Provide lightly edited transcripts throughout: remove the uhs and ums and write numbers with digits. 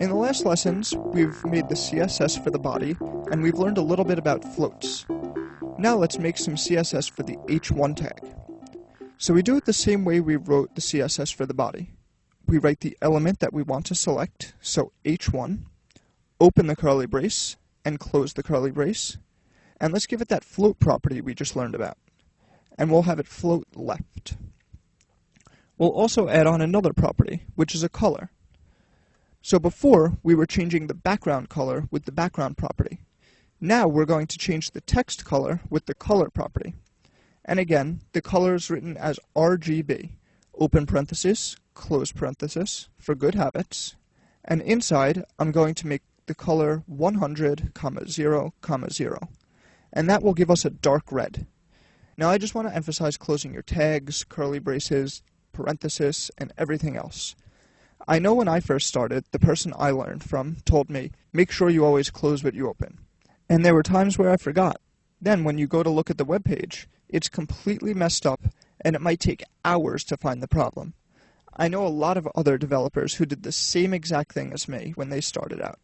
In the last lessons, we've made the CSS for the body, and we've learned a little bit about floats. Now let's make some CSS for the h1 tag. So we do it the same way we wrote the CSS for the body. We write the element that we want to select, so h1, open the curly brace, and close the curly brace, and let's give it that float property we just learned about. And we'll have it float left. We'll also add on another property, which is a color. So before, we were changing the background color with the background property. Now we're going to change the text color with the color property. And again, the color is written as RGB, open parenthesis, close parenthesis, for good habits. And inside, I'm going to make the color 100, 0, 0. And that will give us a dark red. Now I just want to emphasize closing your tags, curly braces, parenthesis, and everything else. I know when I first started, the person I learned from told me, make sure you always close what you open. And there were times where I forgot. Then when you go to look at the web page, it's completely messed up, and it might take hours to find the problem. I know a lot of other developers who did the same exact thing as me when they started out.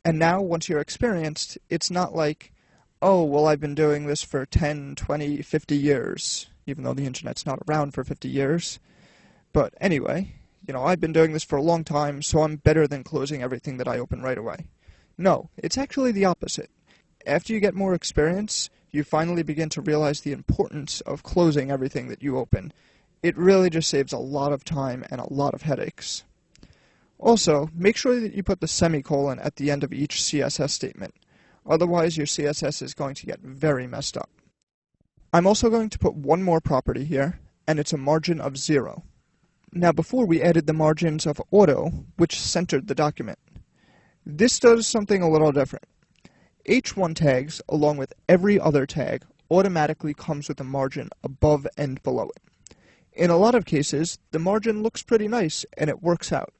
And now, once you're experienced, it's not like, oh, well, I've been doing this for 10, 20, 50 years, even though the internet's not around for 50 years. But anyway, I've been doing this for a long time, so I'm better than closing everything that I open right away. No, it's actually the opposite. After you get more experience, you finally begin to realize the importance of closing everything that you open. It really just saves a lot of time and a lot of headaches. Also, make sure that you put the semicolon at the end of each CSS statement. Otherwise, your CSS is going to get very messed up. I'm also going to put one more property here, and it's a margin of 0. Now before we added the margins of auto, which centered the document. This does something a little different. h1 tags, along with every other tag, automatically comes with a margin above and below it. In a lot of cases, the margin looks pretty nice and it works out.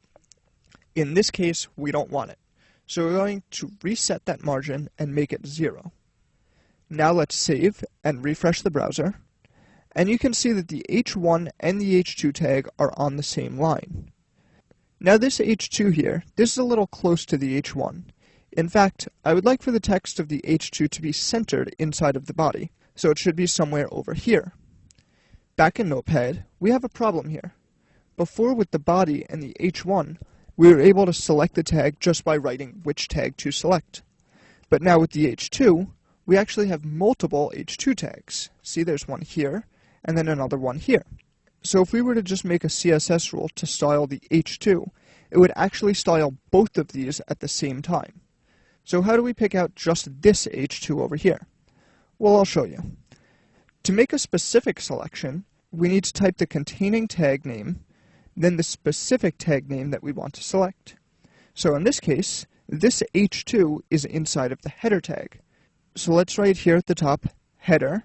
In this case, we don't want it. So we're going to reset that margin and make it 0. Now let's save and refresh the browser. And you can see that the h1 and the h2 tag are on the same line. Now this h2 here, this is a little close to the h1. In fact, I would like for the text of the h2 to be centered inside of the body, so it should be somewhere over here. Back in Notepad, we have a problem here. Before, with the body and the h1, we were able to select the tag just by writing which tag to select. But now with the h2, we actually have multiple h2 tags. See, there's one here, and then another one here. So if we were to just make a CSS rule to style the h2, it would actually style both of these at the same time. So how do we pick out just this h2 over here? Well, I'll show you. To make a specific selection, we need to type the containing tag name, then the specific tag name that we want to select. So in this case, this h2 is inside of the header tag. So let's write here at the top, header,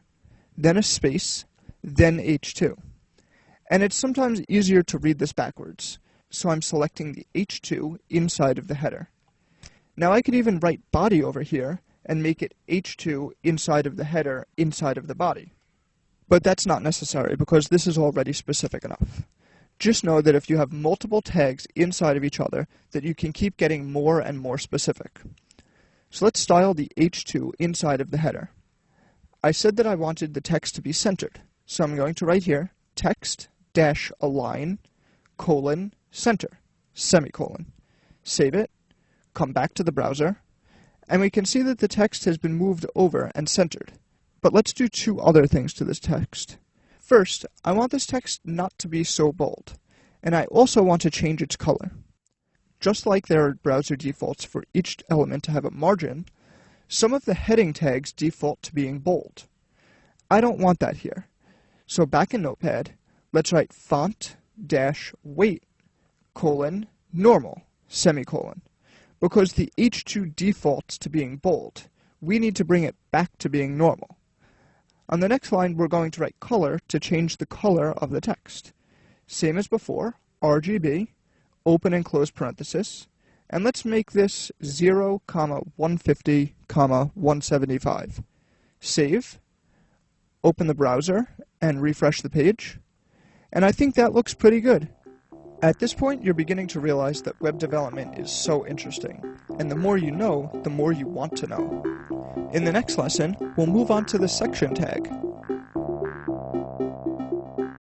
then a space, then h2. And it's sometimes easier to read this backwards, so I'm selecting the h2 inside of the header. Now I could even write body over here and make it h2 inside of the header inside of the body. But that's not necessary because this is already specific enough. Just know that if you have multiple tags inside of each other, that you can keep getting more and more specific. So let's style the h2 inside of the header. I said that I wanted the text to be centered, so I'm going to write here, text dash align, colon, center, semicolon. Save it, come back to the browser, and we can see that the text has been moved over and centered. But let's do two other things to this text. First, I want this text not to be so bold, and I also want to change its color. Just like there are browser defaults for each element to have a margin, some of the heading tags default to being bold. I don't want that here. So back in Notepad, let's write font dash weight colon normal semicolon. Because the h2 defaults to being bold, we need to bring it back to being normal. On the next line, we're going to write color to change the color of the text. Same as before, RGB, open and close parenthesis, and let's make this 0, 150, 175. Save, open the browser, and refresh the page. And I think that looks pretty good. At this point, you're beginning to realize that web development is so interesting, and the more you know, the more you want to know. In the next lesson, we'll move on to the section tag.